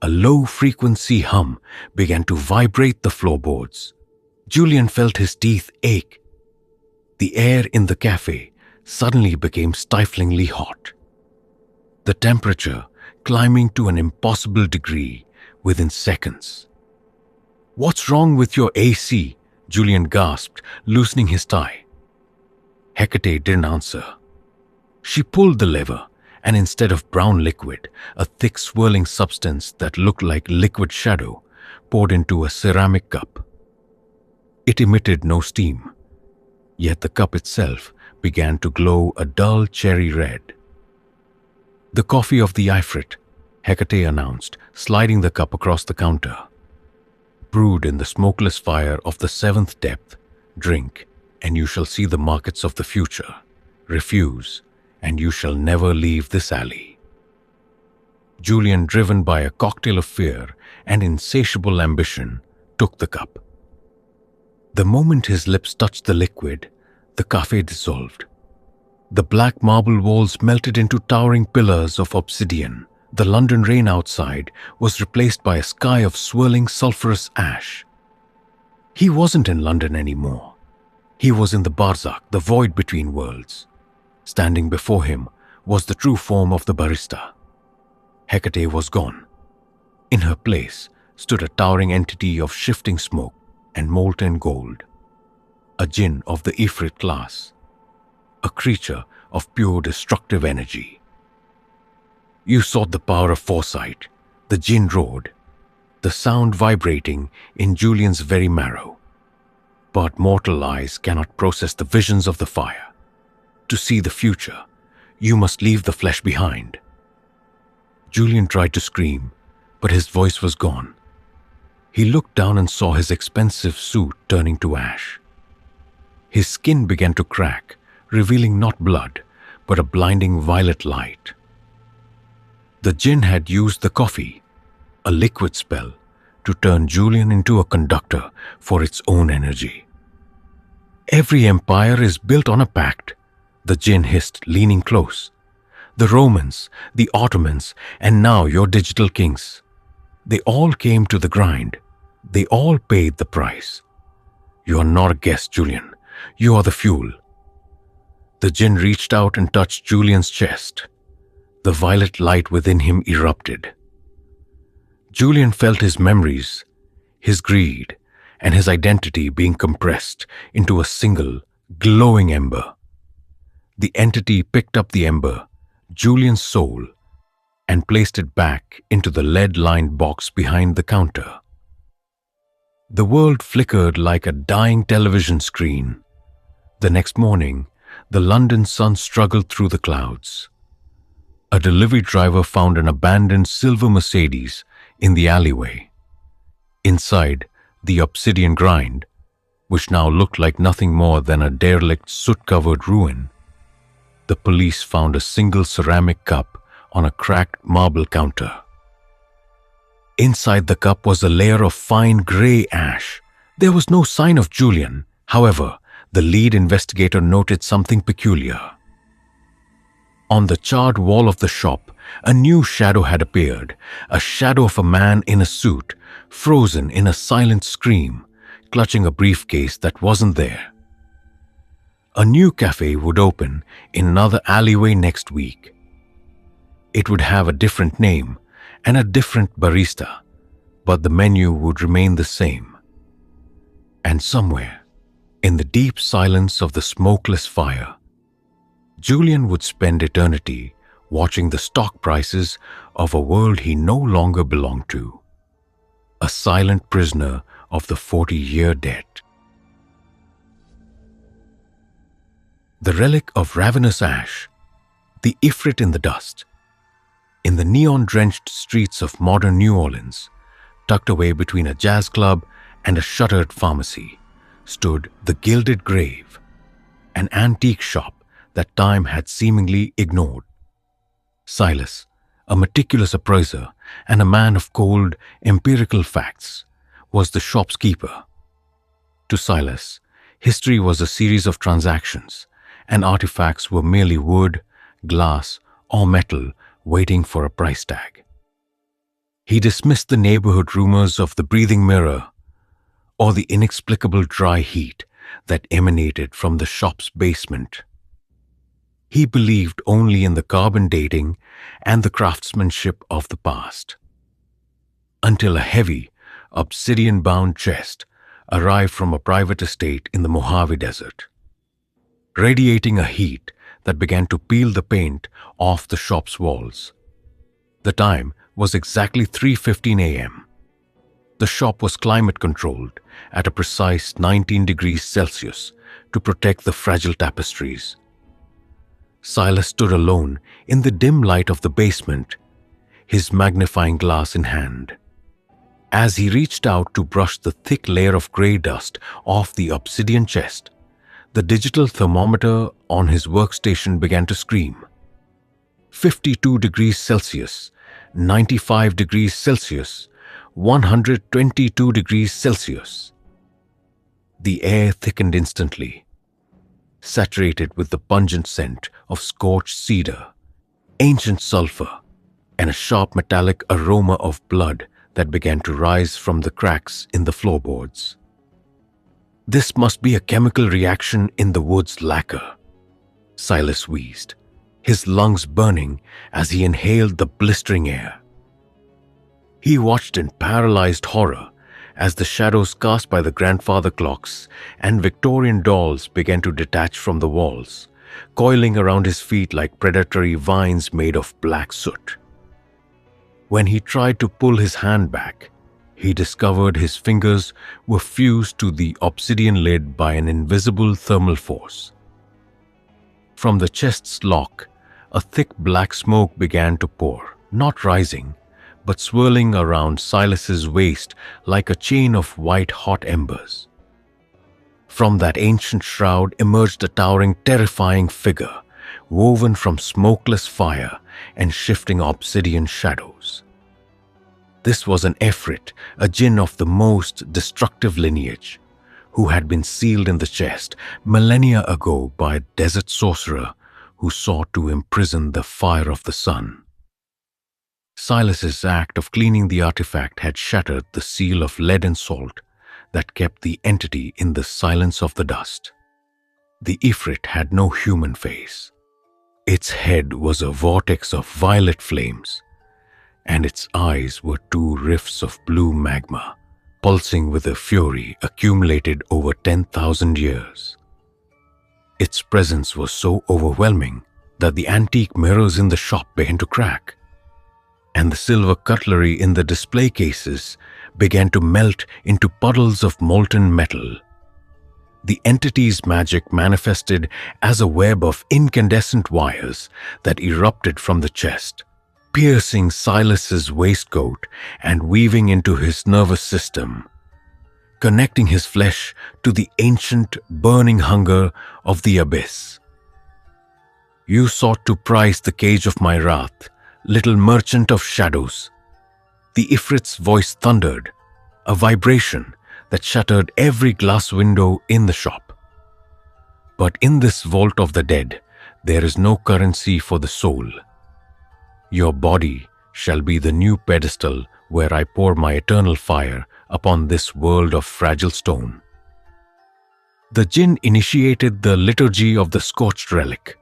a low-frequency hum began to vibrate the floorboards. Julian felt his teeth ache. The air in the cafe suddenly became stiflingly hot, the temperature climbing to an impossible degree within seconds. "What's wrong with your AC?" Julian gasped, loosening his tie. Hecate didn't answer. She pulled the lever, and instead of brown liquid, a thick swirling substance that looked like liquid shadow poured into a ceramic cup. It emitted no steam, yet the cup itself began to glow a dull cherry red. "The coffee of the Ifrit," Hecate announced, sliding the cup across the counter. "Brewed in the smokeless fire of the seventh depth, drink, and you shall see the markets of the future. Refuse, and you shall never leave this alley." Julian, driven by a cocktail of fear and insatiable ambition, took the cup. The moment his lips touched the liquid, the cafe dissolved. The black marble walls melted into towering pillars of obsidian. The London rain outside was replaced by a sky of swirling sulphurous ash. He wasn't in London anymore. He was in the barzakh, the void between worlds. Standing before him was the true form of the barista. Hecate was gone. In her place stood a towering entity of shifting smoke and molten gold. A jinn of the Ifrit class. A creature of pure destructive energy. "You sought the power of foresight," the jinn roared, the sound vibrating in Julian's very marrow. "But mortal eyes cannot process the visions of the fire. To see the future, you must leave the flesh behind." Julian tried to scream, but his voice was gone. He looked down and saw his expensive suit turning to ash. His skin began to crack, revealing not blood, but a blinding violet light. The jinn had used the coffee, a liquid spell, to turn Julian into a conductor for its own energy. "Every empire is built on a pact," the jinn hissed, leaning close. "The Romans, the Ottomans, and now your digital kings. They all came to the grind. They all paid the price. You are not a guest, Julian. You are the fuel." The jinn reached out and touched Julian's chest. The violet light within him erupted. Julian felt his memories, his greed, and his identity being compressed into a single, glowing ember. The entity picked up the ember, Julian's soul, and placed it back into the lead-lined box behind the counter. The world flickered like a dying television screen. The next morning, the London sun struggled through the clouds. A delivery driver found an abandoned silver Mercedes in the alleyway. Inside, the obsidian grind, which now looked like nothing more than a derelict soot-covered ruin. the police found a single ceramic cup on a cracked marble counter. Inside the cup was a layer of fine grey ash. There was no sign of Julian. However, the lead investigator noted something peculiar. On the charred wall of the shop, a new shadow had appeared, a shadow of a man in a suit, frozen in a silent scream, clutching a briefcase that wasn't there. A new cafe would open in another alleyway next week. It would have a different name and a different barista, but the menu would remain the same. And somewhere, in the deep silence of the smokeless fire, Julian would spend eternity watching the stock prices of a world he no longer belonged to, a silent prisoner of the 40-year debt. The relic of ravenous ash, the Ifrit in the dust. In the neon-drenched streets of modern New Orleans, tucked away between a jazz club and a shuttered pharmacy, stood the Gilded Grave, an antique shop that time had seemingly ignored. Silas, a meticulous appraiser and a man of cold, empirical facts, was the shop's keeper. To Silas, history was a series of transactions, and artifacts were merely wood, glass, or metal waiting for a price tag. He dismissed the neighborhood rumors of the breathing mirror or the inexplicable dry heat that emanated from the shop's basement. He believed only in the carbon dating and the craftsmanship of the past. Until a heavy, obsidian-bound chest arrived from a private estate in the Mojave Desert, radiating a heat that began to peel the paint off the shop's walls. The time was exactly 3:15 a.m. The shop was climate-controlled at a precise 19 degrees Celsius to protect the fragile tapestries. Silas stood alone in the dim light of the basement, his magnifying glass in hand. As he reached out to brush the thick layer of grey dust off the obsidian chest, the digital thermometer on his workstation began to scream. 52 degrees Celsius, 95 degrees Celsius, 122 degrees Celsius. The air thickened instantly, saturated with the pungent scent of scorched cedar, ancient sulfur, and a sharp metallic aroma of blood that began to rise from the cracks in the floorboards. This must be a chemical reaction in the wood's lacquer, Silas wheezed, his lungs burning as he inhaled the blistering air. He watched in paralyzed horror as the shadows cast by the grandfather clocks and Victorian dolls began to detach from the walls, coiling around his feet like predatory vines made of black soot. When he tried to pull his hand back, he discovered his fingers were fused to the obsidian lid by an invisible thermal force. From the chest's lock, a thick black smoke began to pour, not rising, but swirling around Silas's waist like a chain of white-hot embers. From that ancient shroud emerged a towering, terrifying figure, woven from smokeless fire and shifting obsidian shadows. This was an Ifrit, a jinn of the most destructive lineage, who had been sealed in the chest millennia ago by a desert sorcerer who sought to imprison the fire of the sun. Silas's act of cleaning the artifact had shattered the seal of lead and salt that kept the entity in the silence of the dust. The Ifrit had no human face. Its head was a vortex of violet flames, and its eyes were two rifts of blue magma, pulsing with a fury accumulated over 10,000 years. Its presence was so overwhelming that the antique mirrors in the shop began to crack, and the silver cutlery in the display cases began to melt into puddles of molten metal. The entity's magic manifested as a web of incandescent wires that erupted from the chest, piercing Silas's waistcoat and weaving into his nervous system, connecting his flesh to the ancient, burning hunger of the abyss. You sought to prize the cage of my wrath, little merchant of shadows. The Ifrit's voice thundered, a vibration that shattered every glass window in the shop. But in this vault of the dead, there is no currency for the soul. Your body shall be the new pedestal where I pour my eternal fire upon this world of fragile stone. The jinn initiated the liturgy of the scorched relic,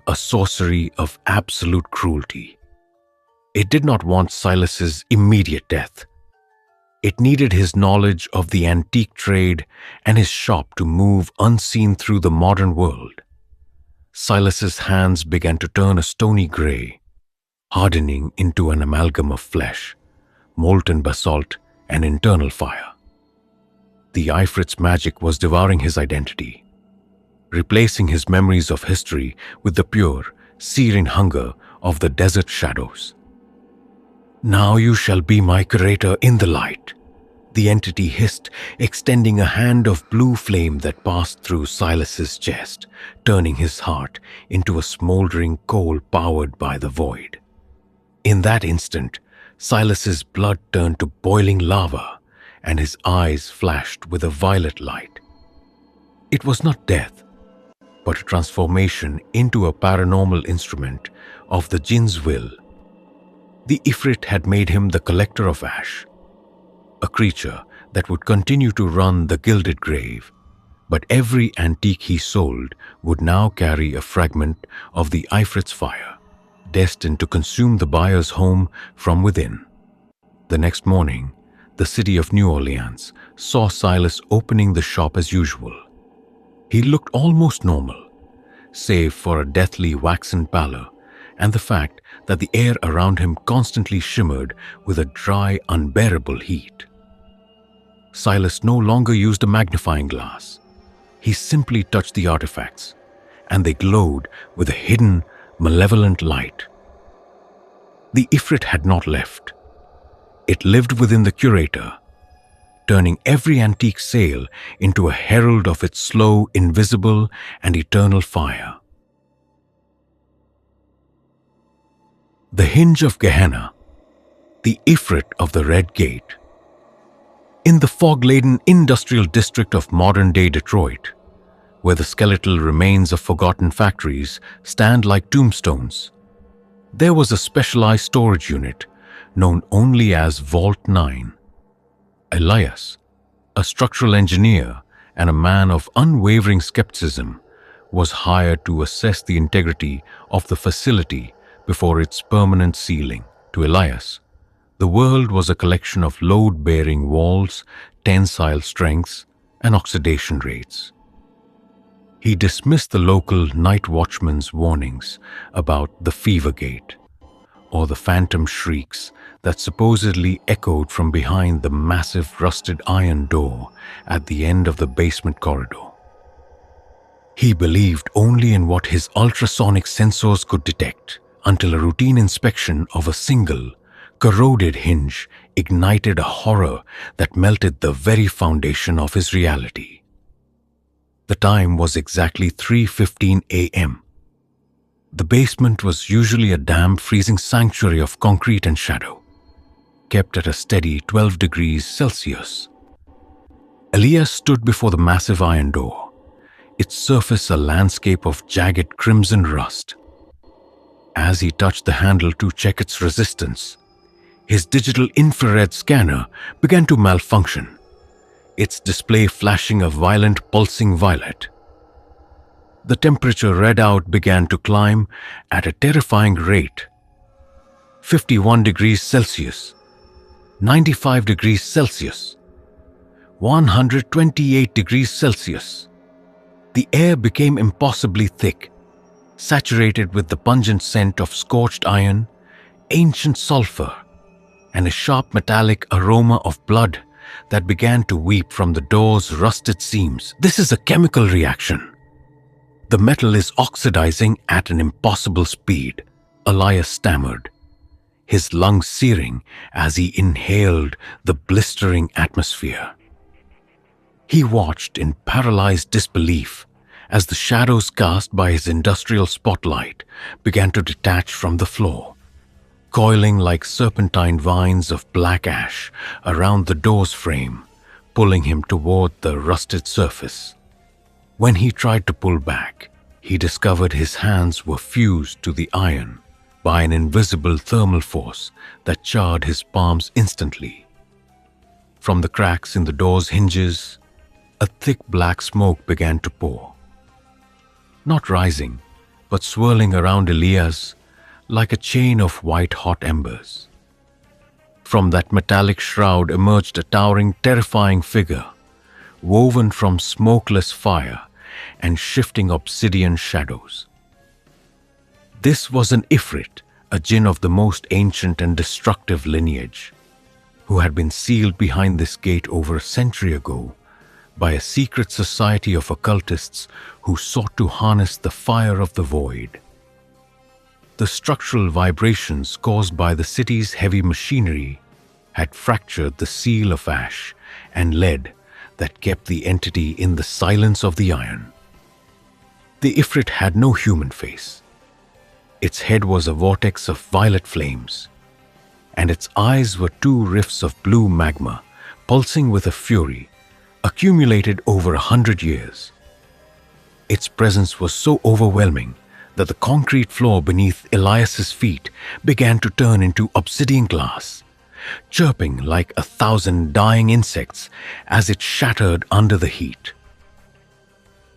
a sorcery of absolute cruelty. It did not want Silas's immediate death. It needed his knowledge of the antique trade and his shop to move unseen through the modern world. Silas's hands began to turn a stony gray, hardening into an amalgam of flesh, molten basalt, and internal fire. The Ifrit's magic was devouring his identity, replacing his memories of history with the pure, searing hunger of the desert shadows. Now you shall be my curator in the light, the entity hissed, extending a hand of blue flame that passed through Silas's chest, turning his heart into a smoldering coal powered by the void. In that instant, Silas's blood turned to boiling lava, and his eyes flashed with a violet light. It was not death, but a transformation into a paranormal instrument of the jinn's will. The Ifrit had made him the collector of ash, a creature that would continue to run the gilded grave, but every antique he sold would now carry a fragment of the Ifrit's fire, destined to consume the buyer's home from within. The next morning, the city of New Orleans saw Silas opening the shop as usual. He looked almost normal, save for a deathly waxen pallor and the fact that the air around him constantly shimmered with a dry, unbearable heat. Silas no longer used a magnifying glass. He simply touched the artifacts, and they glowed with a hidden, malevolent light. The Ifrit had not left. It lived within the curator, turning every antique sale into a herald of its slow, invisible, and eternal fire. The hinge of Gehenna, the Ifrit of the Red Gate. In the fog-laden industrial district of modern-day Detroit, where the skeletal remains of forgotten factories stand like tombstones, there was a specialized storage unit known only as Vault 9. Elias, a structural engineer and a man of unwavering skepticism, was hired to assess the integrity of the facility before its permanent sealing. To Elias, the world was a collection of load-bearing walls, tensile strengths, and oxidation rates. He dismissed the local night watchman's warnings about the fever gate, or the phantom shrieks that supposedly echoed from behind the massive rusted iron door at the end of the basement corridor. He believed only in what his ultrasonic sensors could detect, until a routine inspection of a single, corroded hinge ignited a horror that melted the very foundation of his reality. The time was exactly 3:15 a.m. The basement was usually a damp, freezing sanctuary of concrete and shadow, kept at a steady 12 degrees Celsius. Elias stood before the massive iron door, its surface a landscape of jagged crimson rust. As he touched the handle to check its resistance, his digital infrared scanner began to malfunction, its display flashing a violent pulsing violet. The temperature readout began to climb at a terrifying rate. 51 degrees Celsius, 95 degrees Celsius, 128 degrees Celsius. The air became impossibly thick, saturated with the pungent scent of scorched iron, ancient sulfur, and a sharp metallic aroma of blood that began to weep from the door's rusted seams. This is a chemical reaction. The metal is oxidizing at an impossible speed, Elias stammered, his lungs searing as he inhaled the blistering atmosphere. He watched in paralyzed disbelief as the shadows cast by his industrial spotlight began to detach from the floor, coiling like serpentine vines of black ash around the door's frame, pulling him toward the rusted surface. When he tried to pull back, he discovered his hands were fused to the iron by an invisible thermal force that charred his palms instantly. From the cracks in the door's hinges, a thick black smoke began to pour, not rising, but swirling around Elias like a chain of white-hot embers. From that metallic shroud emerged a towering, terrifying figure, woven from smokeless fire and shifting obsidian shadows. This was an Ifrit, a jinn of the most ancient and destructive lineage, who had been sealed behind this gate over a century ago by a secret society of occultists who sought to harness the fire of the void. The structural vibrations caused by the city's heavy machinery had fractured the seal of ash and lead that kept the entity in the silence of the iron. The Ifrit had no human face. Its head was a vortex of violet flames, and its eyes were two rifts of blue magma pulsing with a fury accumulated over 100 years. Its presence was so overwhelming that the concrete floor beneath Elias's feet began to turn into obsidian glass, chirping like 1,000 dying insects as it shattered under the heat.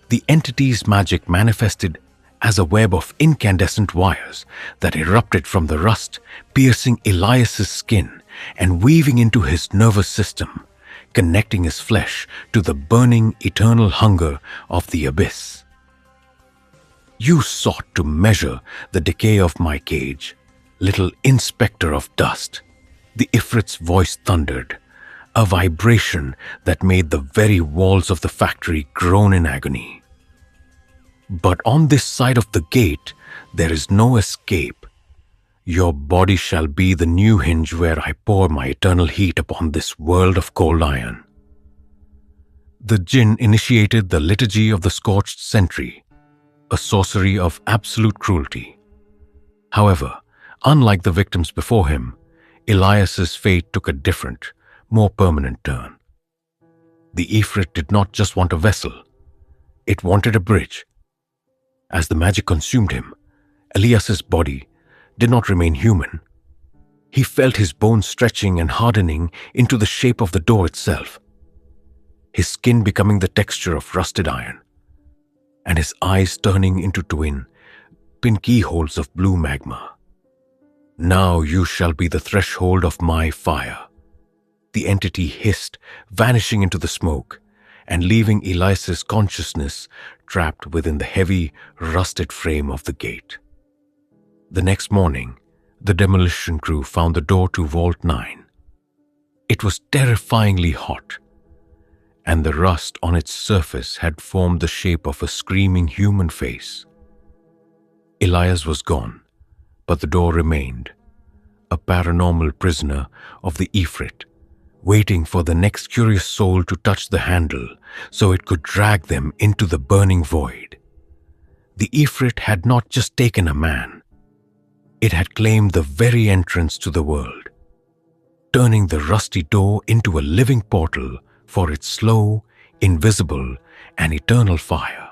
The entity's magic manifested as a web of incandescent wires that erupted from the rust, piercing Elias's skin and weaving into his nervous system, connecting his flesh to the burning eternal hunger of the abyss. You sought to measure the decay of my cage, little inspector of dust, the Ifrit's voice thundered, a vibration that made the very walls of the factory groan in agony. But on this side of the gate, there is no escape. Your body shall be the new hinge where I pour my eternal heat upon this world of cold iron. The jinn initiated the liturgy of the scorched century, a sorcery of absolute cruelty. However, unlike the victims before him, Elias's fate took a different, more permanent turn. The Ifrit did not just want a vessel, it wanted a bridge. As the magic consumed him, Elias's body did not remain human. He felt his bones stretching and hardening into the shape of the door itself, his skin becoming the texture of rusted iron, and his eyes turning into twin keyholes of blue magma. Now you shall be the threshold of my fire, the entity hissed, vanishing into the smoke and leaving Elias's consciousness trapped within the heavy, rusted frame of the gate. The next morning, the demolition crew found the door to Vault 9. It was terrifyingly hot, and the rust on its surface had formed the shape of a screaming human face. Elias was gone, but the door remained, a paranormal prisoner of the Ifrit, waiting for the next curious soul to touch the handle so it could drag them into the burning void. The Ifrit had not just taken a man, it had claimed the very entrance to the world, turning the rusty door into a living portal for its slow, invisible, and eternal fire.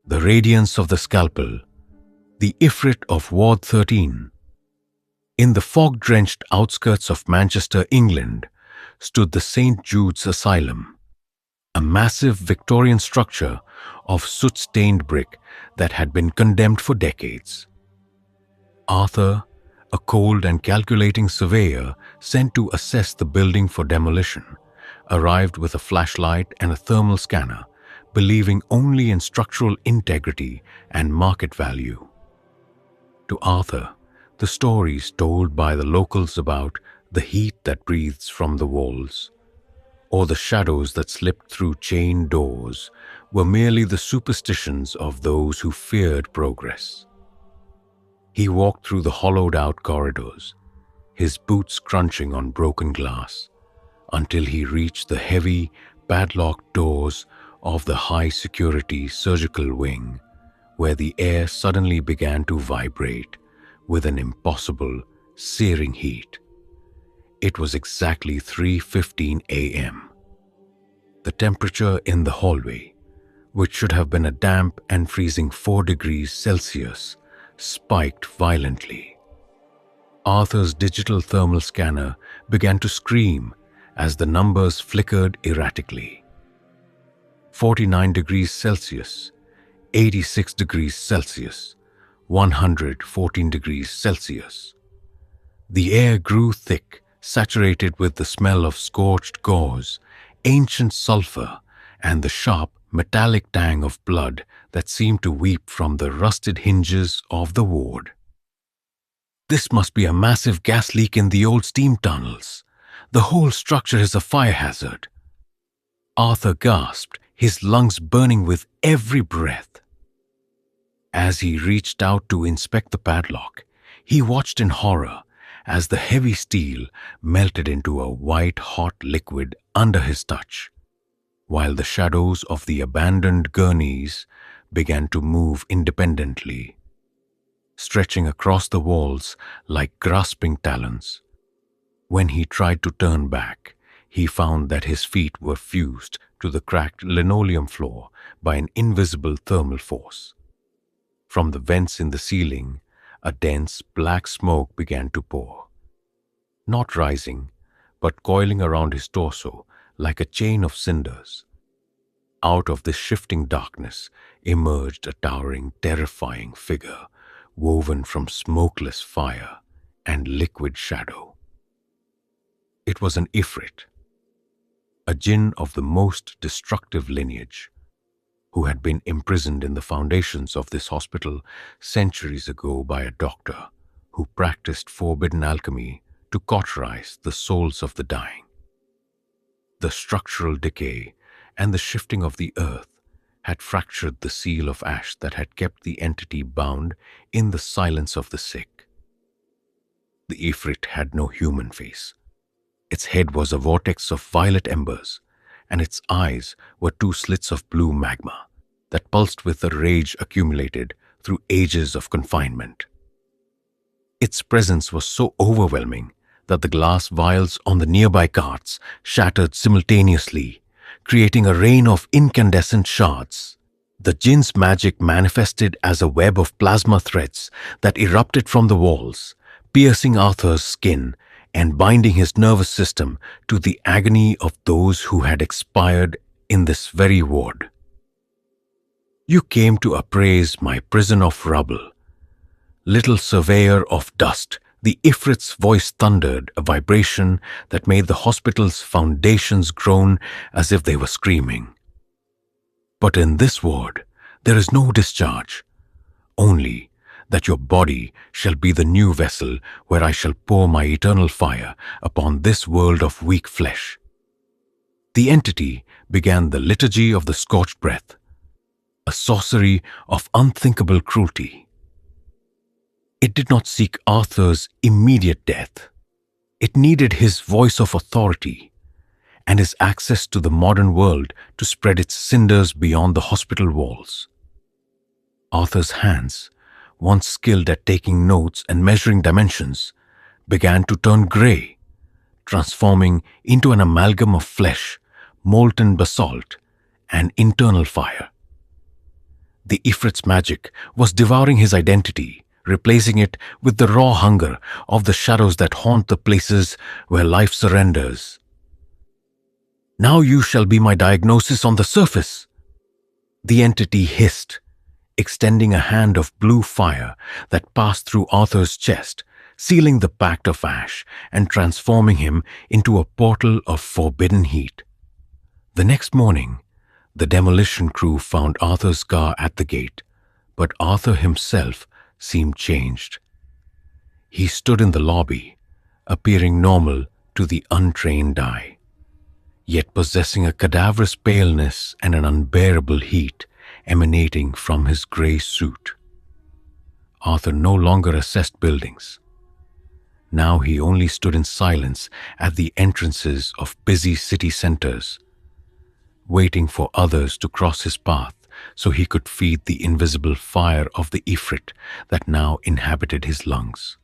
The radiance of the scalpel, the Ifrit of Ward 13. In the fog-drenched outskirts of Manchester, England, stood the St. Jude's Asylum, a massive Victorian structure of soot-stained brick that had been condemned for decades. Arthur, a cold and calculating surveyor sent to assess the building for demolition, arrived with a flashlight and a thermal scanner, believing only in structural integrity and market value. To Arthur, the stories told by the locals about the heat that breathes from the walls, or the shadows that slipped through chained doors, were merely the superstitions of those who feared progress. He walked through the hollowed-out corridors, his boots crunching on broken glass, until he reached the heavy, padlocked doors of the high-security surgical wing, where the air suddenly began to vibrate with an impossible, searing heat. It was exactly 3:15 a.m. The temperature in the hallway, which should have been a damp and freezing 4 degrees Celsius, spiked violently. Arthur's digital thermal scanner began to scream as the numbers flickered erratically. 49 degrees Celsius, 86 degrees Celsius, 114 degrees Celsius. The air grew thick, saturated with the smell of scorched gauze, ancient sulfur, and the sharp, metallic tang of blood that seemed to weep from the rusted hinges of the ward. This must be a massive gas leak in the old steam tunnels. The whole structure is a fire hazard. Arthur gasped, his lungs burning with every breath. As he reached out to inspect the padlock, he watched in horror as the heavy steel melted into a white-hot liquid under his touch, while the shadows of the abandoned gurneys began to move independently, stretching across the walls like grasping talons. When he tried to turn back, he found that his feet were fused to the cracked linoleum floor by an invisible thermal force. From the vents in the ceiling, a dense black smoke began to pour, not rising, but coiling around his torso like a chain of cinders. Out of this shifting darkness emerged a towering, terrifying figure woven from smokeless fire and liquid shadow. It was an Ifrit, a jinn of the most destructive lineage, who had been imprisoned in the foundations of this hospital centuries ago by a doctor who practiced forbidden alchemy to cauterize the souls of the dying. The structural decay and the shifting of the earth had fractured the seal of ash that had kept the entity bound in the silence of the sick. The Ifrit had no human face. Its head was a vortex of violet embers, and its eyes were two slits of blue magma that pulsed with the rage accumulated through ages of confinement. Its presence was so overwhelming that the glass vials on the nearby carts shattered simultaneously, creating a rain of incandescent shards. The jinn's magic manifested as a web of plasma threads that erupted from the walls, piercing Arthur's skin and binding his nervous system to the agony of those who had expired in this very ward. You came to appraise my prison of rubble. Little surveyor of dust, the Ifrit's voice thundered, a vibration that made the hospital's foundations groan as if they were screaming. But in this ward, there is no discharge, only that your body shall be the new vessel where I shall pour my eternal fire upon this world of weak flesh. The entity began the liturgy of the scorched breath, a sorcery of unthinkable cruelty. It did not seek Arthur's immediate death. It needed his voice of authority and his access to the modern world to spread its cinders beyond the hospital walls. Arthur's hands, once skilled at taking notes and measuring dimensions, began to turn grey, transforming into an amalgam of flesh, molten basalt, and internal fire. The Ifrit's magic was devouring his identity, replacing it with the raw hunger of the shadows that haunt the places where life surrenders. Now you shall be my diagnosis on the surface, the entity hissed, extending a hand of blue fire that passed through Arthur's chest, sealing the pact of ash and transforming him into a portal of forbidden heat. The next morning, the demolition crew found Arthur's car at the gate, but Arthur himself seemed changed. He stood in the lobby, appearing normal to the untrained eye, yet possessing a cadaverous paleness and an unbearable heat emanating from his grey suit. Arthur no longer assessed buildings. Now he only stood in silence at the entrances of busy city centers, waiting for others to cross his path so he could feed the invisible fire of the Ifrit that now inhabited his lungs.